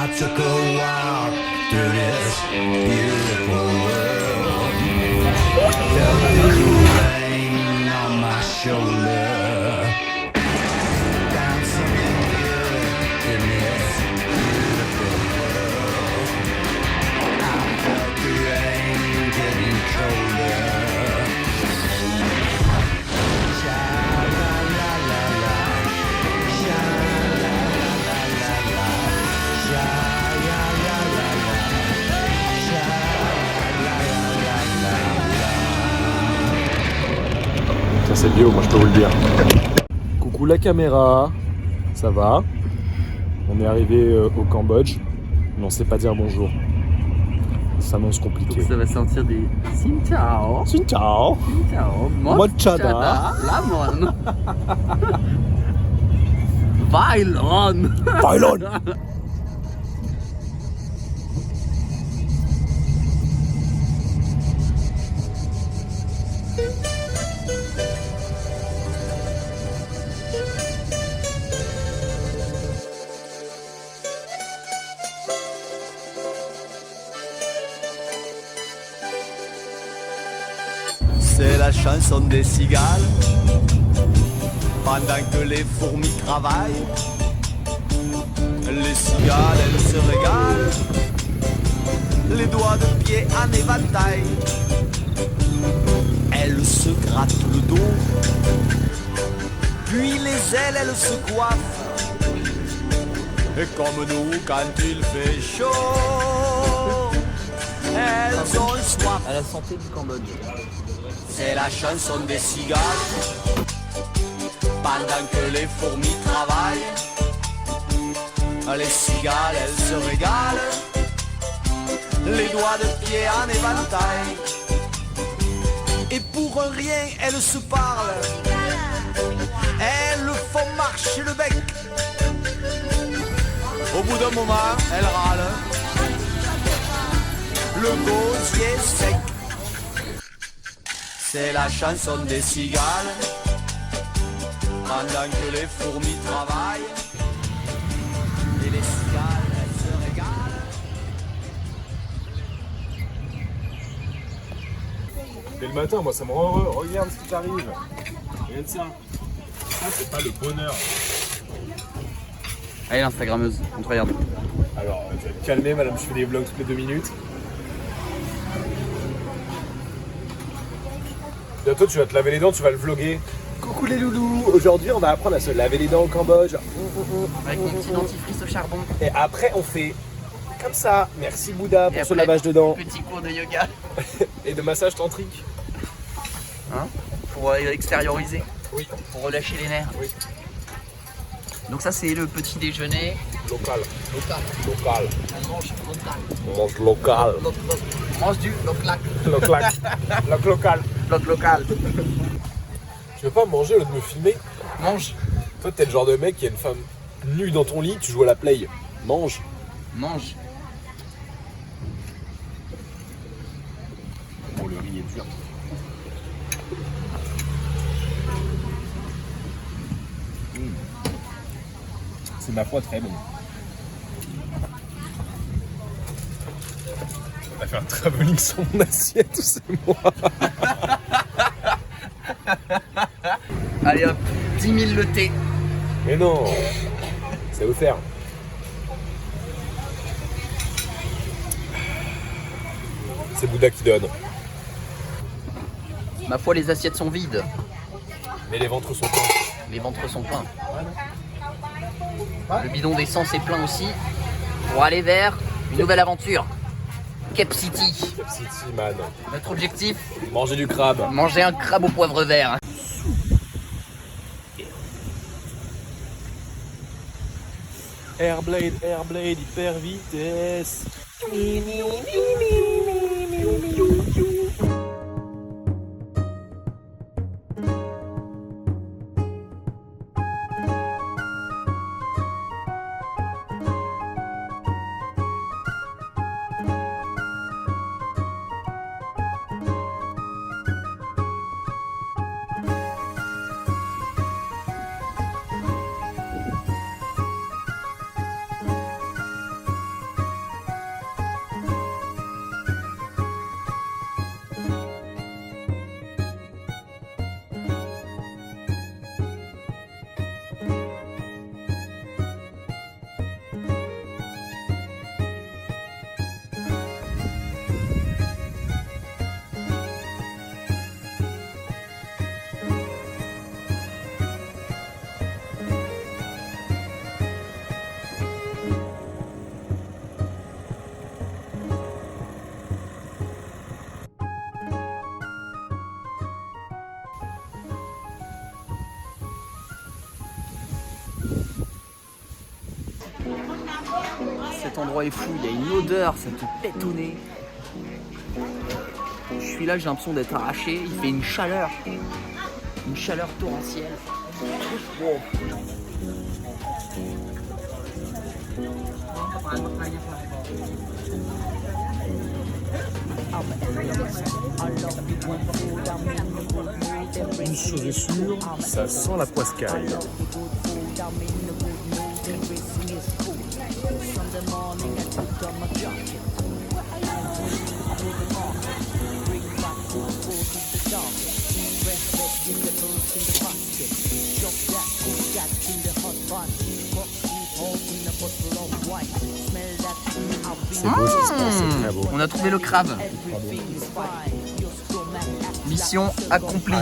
I took a walk through this beautiful world. Felt the cool rain on my shoulder. Found something good in this beautiful world. I felt the rain getting colder. Ça c'est bio, moi je peux vous le dire. Coucou la caméra, ça va? On est arrivé au Cambodge, mais on sait pas dire bonjour. Ça s'annonce compliqué. Ça va sortir des Xin Chao. Xin chao. Xin Chao. Mochada. Lamon. Vailon. Vailon. C'est la chanson des cigales. Pendant que les fourmis travaillent, les cigales, elles se régalent. Les doigts de pied en éventail. Elles se grattent le dos. Puis les ailes, elles se coiffent. Et comme nous, quand il fait chaud, elles ont soif. À la santé du Cambodge. C'est la chanson des cigales. Pendant que les fourmis travaillent, les cigales, elles se régalent. Les doigts de pied en éventail. Et pour un rien, elles se parlent. Elles font marcher le bec. Au bout d'un moment, elles râlent. Le gosier sec. C'est la chanson des cigales. Pendant que les fourmis travaillent. Et les cigales, elles se régalent. Dès le matin, moi ça me rend heureux. Regarde ce qui t'arrive. Regarde ça. Ça c'est pas le bonheur. Allez l'instagrammeuse, on te regarde. Alors, tu vas te calmer madame, je fais des vlogs toutes les 2 minutes. Bientôt tu vas te laver les dents, tu vas le vlogger. Coucou les loulous. Aujourd'hui on va apprendre à se laver les dents au Cambodge. Avec mon petit dentifrice au charbon. Et après on fait comme ça. Merci Bouddha pour Et ce après, lavage de dents. Petit cours de yoga. Et de massage tantrique. Hein, pour extérioriser. Oui. Pour relâcher les nerfs. Oui. Donc ça c'est le petit déjeuner. Local. Local. Local. On mange local. On mange local. On mange du local. Local. Local. Local. Tu veux pas manger au lieu de me filmer? Mange. Toi t'es le genre de mec qui a une femme nue dans ton lit, tu joues à la play. Mange. Mange. Oh le riz est dur. C'est ma foi très bon. On a fait un travelling sur mon assiette, c'est moi. Allez hop, 10 000 le thé. Mais non, c'est offert. C'est Bouddha qui donne. Ma foi, les assiettes sont vides. Mais les ventres sont pleins. Les ventres sont pleins. Le bidon d'essence est plein aussi. Pour aller vers une nouvelle aventure. Cap City. Cap City, man. Notre objectif, Manger du crabe. manger un crabe au poivre vert. Airblade, hyper vitesse. Cet endroit est fou, il y a une odeur, ça te pète au nez. Je suis là, j'ai l'impression d'être arraché, il fait une chaleur torrentielle. Wow. Une chose est sûre, ça sent la poiscaille. C'est beau ce qui se passe, c'est très beau. On a trouvé le crabe. Mission accomplie.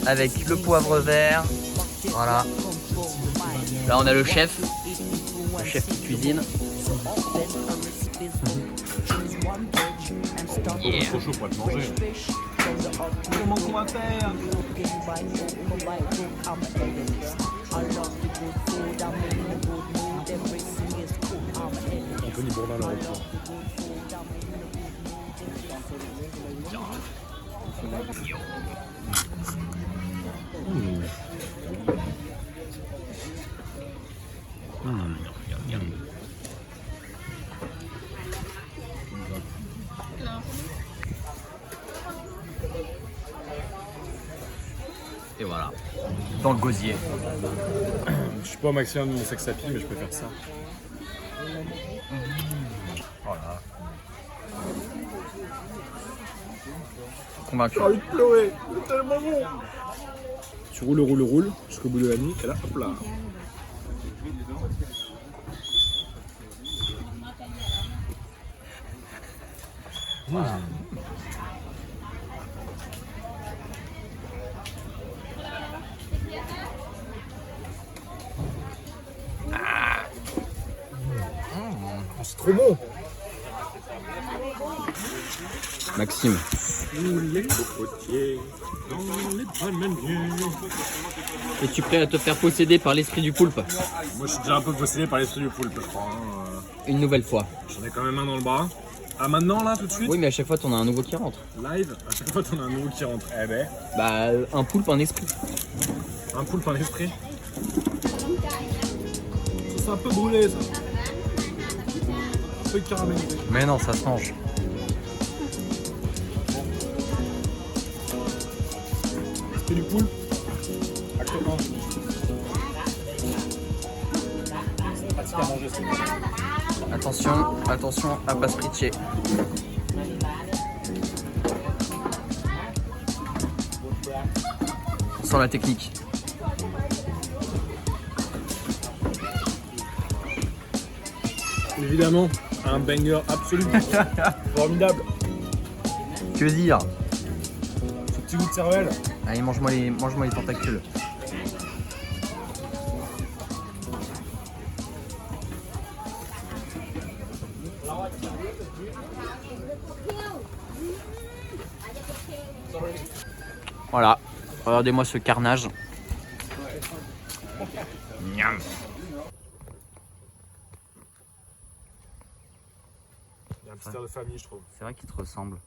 Avec le poivre vert. Voilà. Là on a le chef qui cuisine. Yeah. Trop chaud pour te manger. Comment qu'on va faire? Anthony Bourdin le retour. Et voilà. Dans le gosier. Je suis pas au maximum de mon sex appeal, mais je peux faire ça. Voilà. Convaincu. J'ai envie de pleurer, c'est tellement bon. Tu roules jusqu'au bout de la nuit, et là, hop là. Voilà. C'est trop bon. Maxime. Les cocotiers dans les bananiers. Es-tu prêt à te faire posséder par l'esprit du poulpe? Moi je suis déjà un peu possédé par l'esprit du poulpe, je crois. Une nouvelle fois. J'en ai quand même un dans le bras. Ah maintenant là tout de suite? Oui mais à chaque fois t'en as un nouveau qui rentre. Live, à chaque fois t'en as un nouveau qui rentre. Eh ben. Bah un poulpe, un esprit. Un poulpe, un esprit. C'est un peu brûlé ça. Un peu caramélisé. Mais non, ça se mange. Esprit du poulpe. Acte 1. C'est pratique à manger ça. Attention à pas se pitcher. On sent la technique. Évidemment, un banger absolu. Formidable. Que dire? Ce petit goût de cervelle. Allez, mange-moi les tentacules. Voilà, regardez-moi ce carnage. Miam. Il y a un petit air de famille, je trouve. C'est vrai qu'il te ressemble.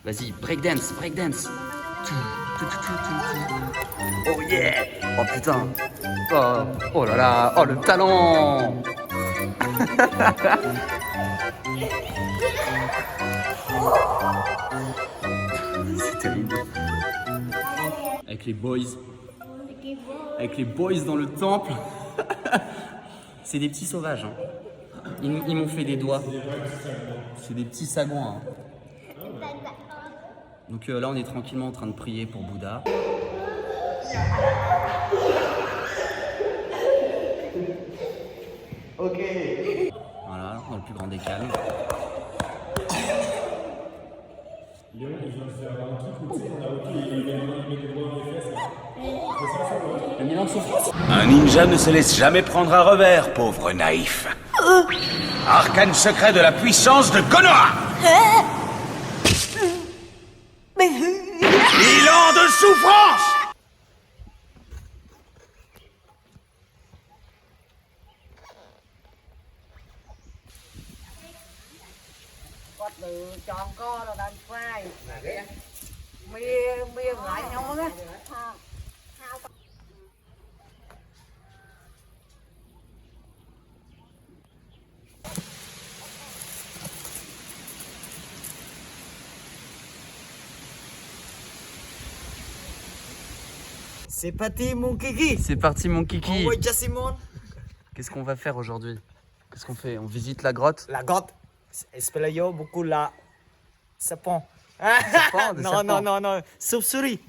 Vas-y, breakdance, breakdance. Oh yeah. Oh putain. Oh là là. Oh le talent. C'est terrible. Avec les boys. Avec les boys dans le temple. C'est des petits sauvages. Hein. Ils m'ont fait des doigts. C'est des petits sagouins. Hein. Donc là, on est tranquillement en train de prier pour Bouddha. Ok. Voilà, dans le plus grand des calmes. Léon, il Le Milan de souffrance. Un ninja ne se laisse jamais prendre à revers, pauvre naïf. Arcane secret de la puissance de Konoha. Bilan de souffrance. Có từ tròn co rồi đánh phai mia lại nhau á. C'est parti mon kiki. C'est parti mon kiki. Envoie Jassimon. Qu'est-ce qu'on va faire aujourd'hui? Qu'est-ce qu'on fait? On visite la grotte? La grotte. Espelayo beaucoup la serpent. Serpent, des non, serpents. non, non, non. Chauve-souris.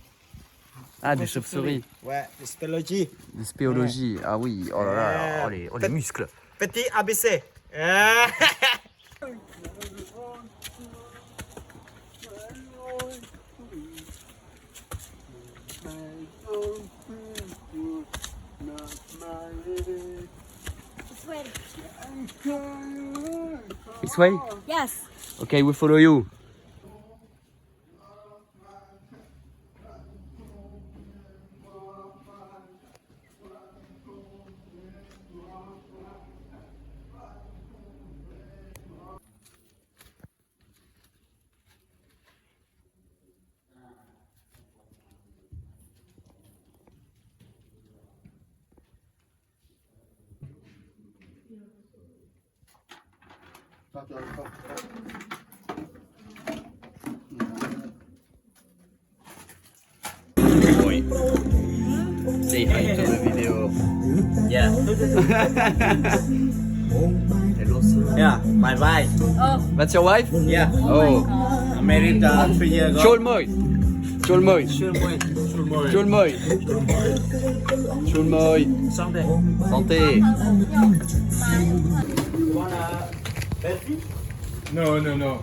Ah, des chauves-souris. Ouais, spéléologie. Des spéologies. Ah oui, oh là là, oh les muscles. Petit ABC. This way? Yes. Okay, we follow you. Say hi to the video. Yeah. Hello, sir. Yeah, my wife. That's your wife? Yeah. Oh. I married 3 years ago. Cholmoy. Cholmoy. Chulmoy. Cholmoy. Cholmoy. Santé. Santé. You wanna Belgium? No, no, no.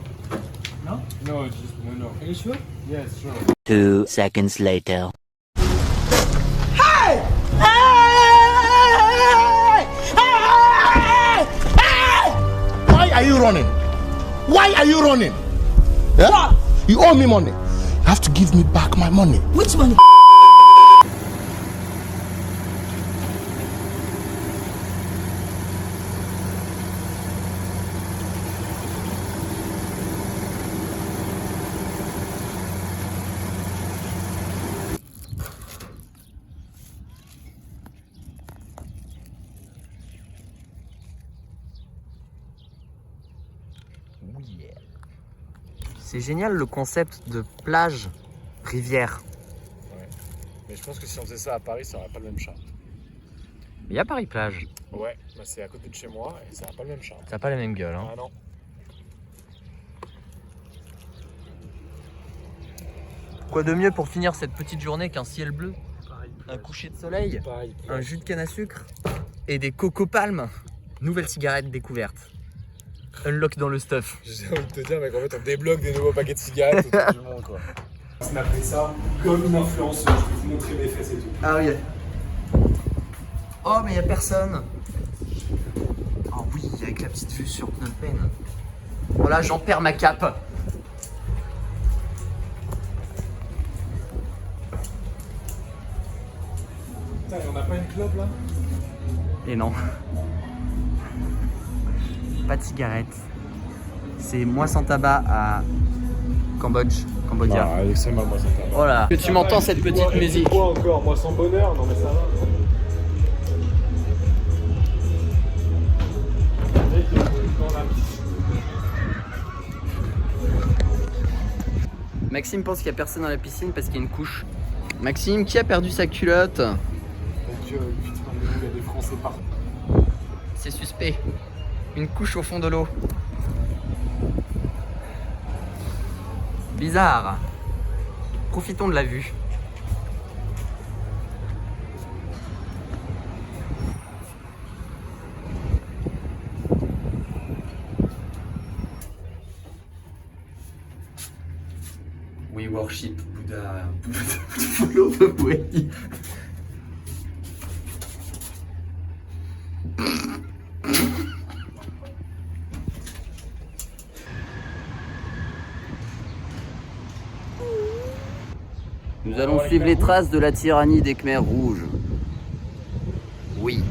No? No, just no. Are you sure? Yes, sure. 2 seconds later. Why are you running? Why are you running? Yeah? You owe me money. You have to give me back my money. Which one? C'est génial le concept de plage, rivière. Ouais. Mais je pense que si on faisait ça à Paris, ça n'aurait pas le même charme. Il y a Paris plage. Ouais, bah c'est à côté de chez moi et ça n'a pas le même charme. Ça n'a pas la même gueule. Hein. Ah non. Quoi de mieux pour finir cette petite journée qu'un ciel bleu, un coucher de soleil, Pareil. un jus de canne à sucre et des coco palmes. Nouvelle cigarette découverte. Unlock dans le stuff. J'ai envie de te dire, mec, en fait, on débloque des nouveaux paquets de cigarettes autour du monde, quoi. On a pris ça comme une influenceuse. Je vais vous montrer mes fesses et tout. Ah oui. Oh mais y a personne. Oh oui, avec la petite vue sur Phnom Penh. Voilà, j'en perds ma cape. Putain, on n'a pas une clope là? Et non. Pas de cigarette. C'est moi sans tabac à Cambodge, Cambodia. avec ça, moi, ça va. Voilà. Que tu m'entends cette petite musique. Quoi encore? Moi sans bonheur? Non, mais ça va. Maxime pense qu'il n'y a personne dans la piscine parce qu'il y a une couche. Maxime, qui a perdu sa culotte? Mon Dieu, putain, il y a des Français partout. C'est suspect. Une couche au fond de l'eau. Bizarre. Profitons de la vue. Oui, Worship Buddha. Follow the way. Nous allons suivre les traces de la tyrannie des Khmers rouges. Oui.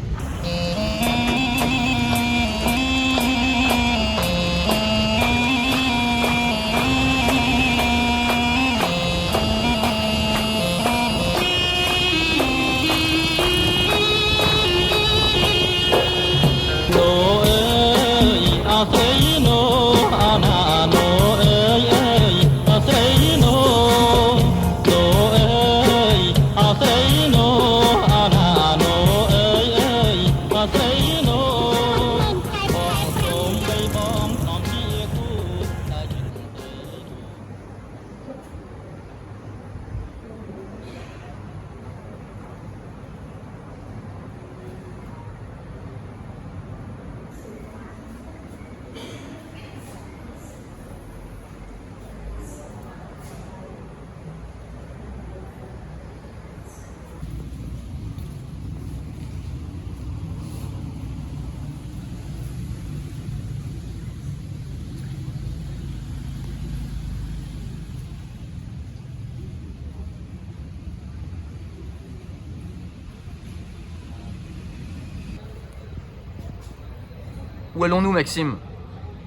Où allons-nous, Maxime?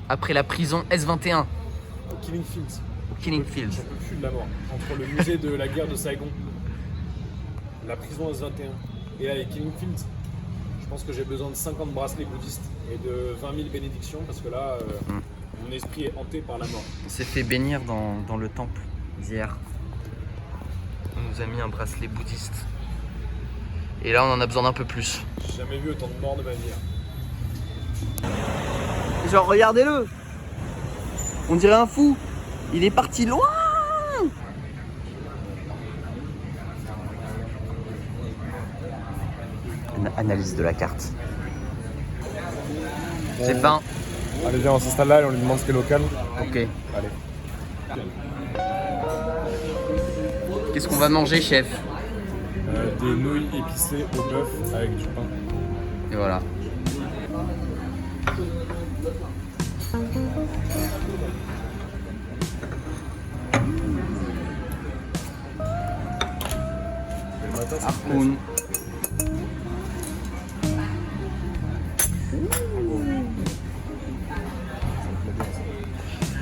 Après la prison S21? Au Killing Fields. Au Killing Fields. J'en peux plus de la mort. Entre le musée de la guerre de Saigon, la prison S21 et là les Killing Fields, je pense que j'ai besoin de 50 bracelets bouddhistes et de 20 000 bénédictions parce que là, mon esprit est hanté par la mort. On s'est fait bénir dans le temple d'hier. On nous a mis un bracelet bouddhiste. Et là, on en a besoin d'un peu plus. J'ai jamais vu autant de morts de ma vie. Genre, regardez-le! On dirait un fou! Il est parti loin! Analyse de la carte. J'ai faim. Allez, viens, on s'installe là et on lui demande ce qu'est local. Ok. Allez. Qu'est-ce qu'on va manger, chef? Des nouilles épicées au bœuf avec du pain. Et voilà. Harpoon.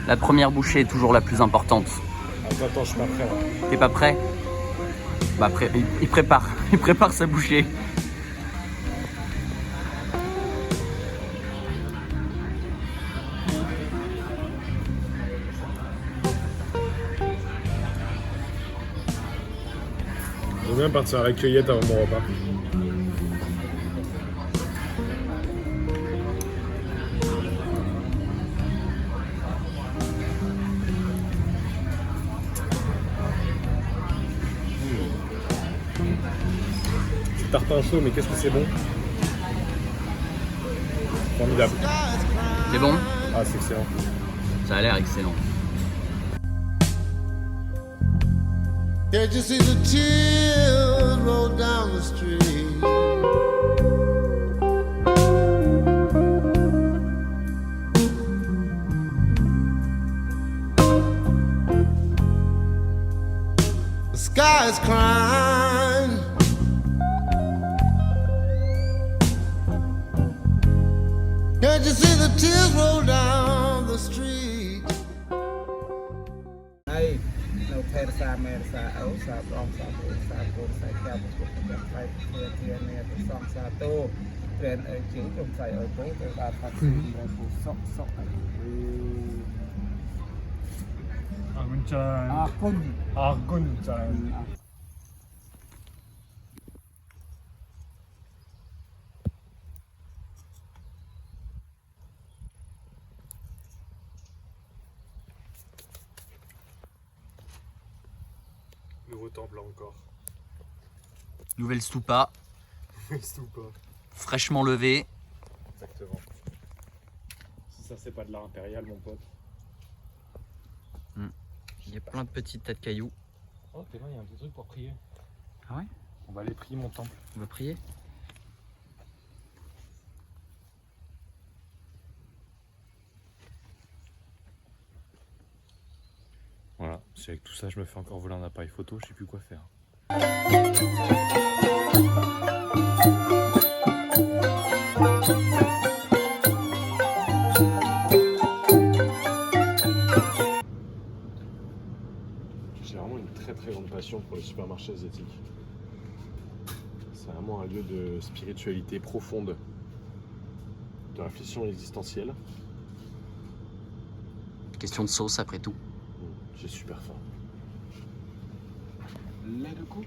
La première bouchée est toujours la plus importante. Attends, je suis pas prêt là. T'es pas prêt? Bah après, il prépare sa bouchée. Je veux bien partir à la cueillette avant mon repas. C'est tartin chaud, mais qu'est-ce que c'est bon. Formidable. C'est bon? Ah, c'est excellent. Ça a l'air excellent. Can't you see the tears roll down the street? The sky is crying. Can't you see the tears roll down the street? Hey. នៅថេរសាមេរសាអូសាប្រងសាពុសាពុសាខាពុពុចាំផ្លៃធាធានេះទៅសងសាតូព្រៀនអីជិះខ្ញុំផ្លៃអើពុទៅបានផាត់ស៊ីមកពុសុកអី អរគុណច្រើនអរគុណច្រើន Nouveau temple encore. Nouvelle stupa. Stupa. Fraîchement levée. Exactement. Si ça c'est pas de l'art impérial mon pote. Il y a plein de petits tas de cailloux. Oh, t'es là, il y a un petit truc pour prier. Ah ouais? On va aller prier mon temple. On va prier? Voilà, si avec tout ça je me fais encore voler un appareil photo, je sais plus quoi faire. J'ai vraiment une très grande passion pour les supermarchés asiatiques. C'est vraiment un lieu de spiritualité profonde, de réflexion existentielle. Question de sauce après tout. J'ai super faim. Lait de coco.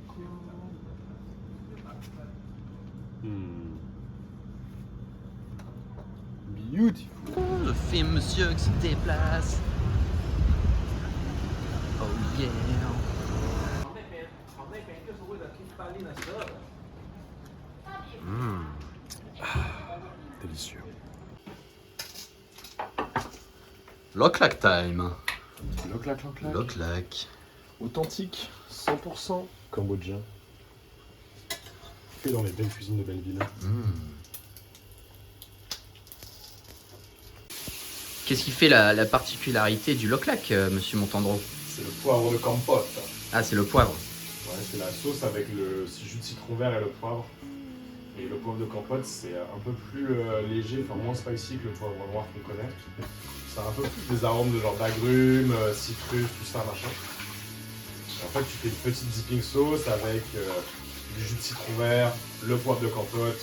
Beautiful. Le film monsieur qui se déplace. Oh yeah. Délicieux. Loklak time. Loklak, loklak. Loklak. Authentique, 100% cambodgien. Fait dans les belles cuisines de Belleville. Qu'est-ce qui fait la particularité du loklak, monsieur Montandreau? C'est le poivre de Kampot. Ah, c'est le poivre. Ouais, c'est la sauce avec le jus de citron vert et le poivre. Et le poivre de Kampot, c'est un peu plus léger, enfin moins spicy que le poivre noir qu'on connaît. C'est un peu plus des arômes de genre d'agrumes, citrus, tout ça, machin. Et en fait, tu fais une petite dipping sauce avec du jus de citron vert, le poivre de Kampot.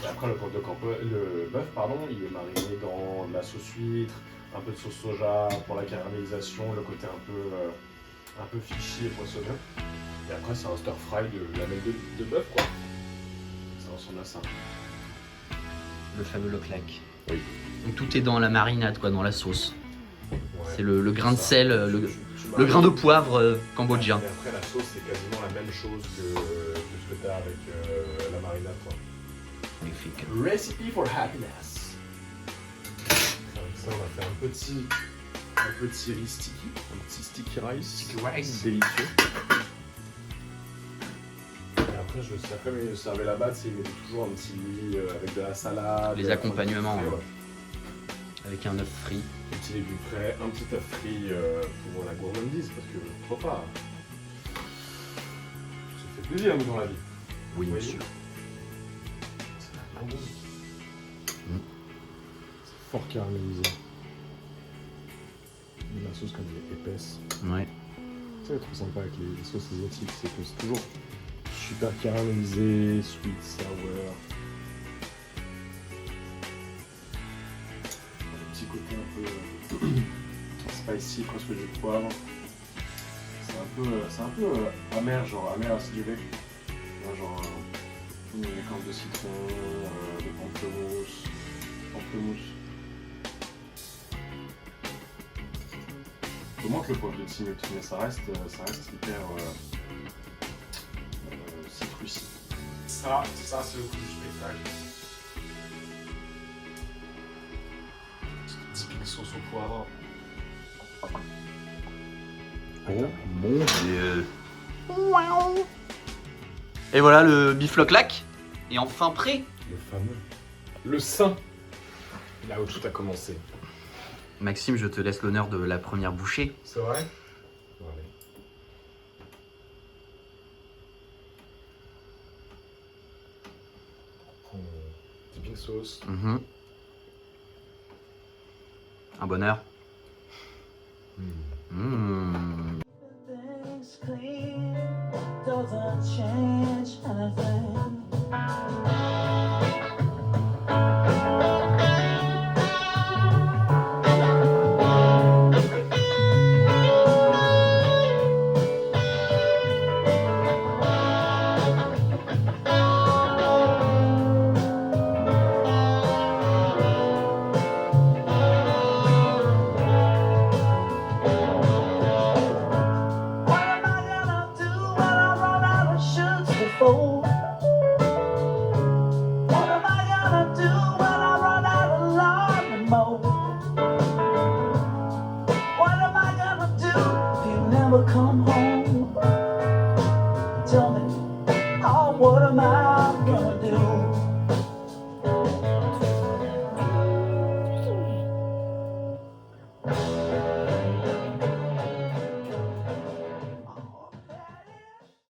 Et après, le bœuf, il est mariné dans de la sauce huître, un peu de sauce soja pour la caramélisation, le côté un peu fishy et poissonneux. Et après, c'est un stir fry de lamelles de bœuf, quoi. Ça ressemble à ça. Le fameux loklak. Oui. Donc tout est dans la marinade, quoi, dans la sauce. Ouais, c'est le grain de ça. sel, le grain de poivre cambodgien. Et après, la sauce, c'est quasiment la même chose que ce que tu as avec la marinade, quoi. Magnifique. Recipe for happiness. Avec ça, on va faire un petit riz sticky, un petit sticky rice. Sticky rice. Délicieux. Et après, après, je servais là-bas, il mettait toujours un petit riz avec de la salade. Les accompagnements, un petit ouais. Avec un œuf frit. Des petits légumes frais, un petit œuf frit pour la gourmandise, parce que pourquoi pas. Ça fait plaisir, nous, dans la vie. Oui, Vous monsieur. voyez. C'est fort caramélisé. Et la sauce comme elle est épaisse. Ouais. Ça c'est trop sympa avec les sauces asiatiques, c'est que c'est toujours super caramélisé, sweet, sour. Un petit côté un peu spicy, presque du poivre. C'est un peu amer, genre amer acidulé. Genre des cornes de citron, de pamplemousse. Faut moins que le poivre de Timut, mais ça reste hyper citrusy. Ça c'est le coup du spectacle. Typique sauce au poivre. Oh mon dieu. Et voilà, le bif loklak est enfin prêt. Le fameux. Le saint. Là où tout a commencé. Maxime, je te laisse l'honneur de la première bouchée. C'est vrai? Allez. Dipping sauce. Un bonheur. Oh, what am I gonna do?